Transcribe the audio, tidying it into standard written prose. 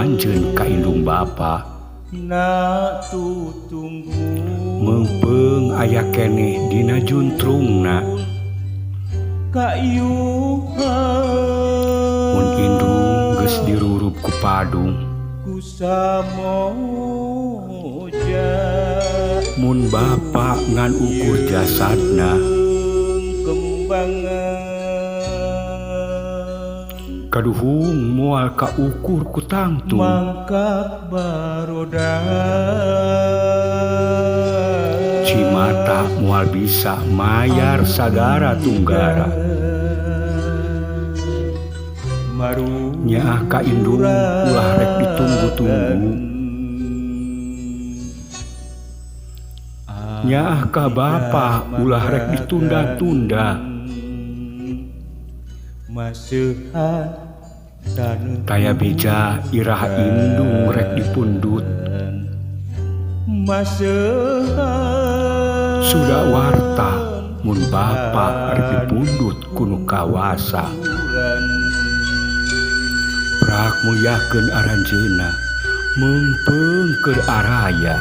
anjeun ka indung bapa. Meungpeung aya keneh dina juntrungna. Mun indung geus dirurup ku padung, mun bapa ngan ukur jasadna, kaduhung moal kaukur ku tangtung. Cimata moal bisa mayar sagara tunggara. Nyaah ka indung ulah rek ditunggu-tunggu. Nyaah ka bapa ulah rek ditunda-tunda. Taya beja irah indung rek dipundut. Sudah warta mun bapa rek dipundut kuno kawasa. Prak mulyakeun aranjeunna, meungpeung keur araya.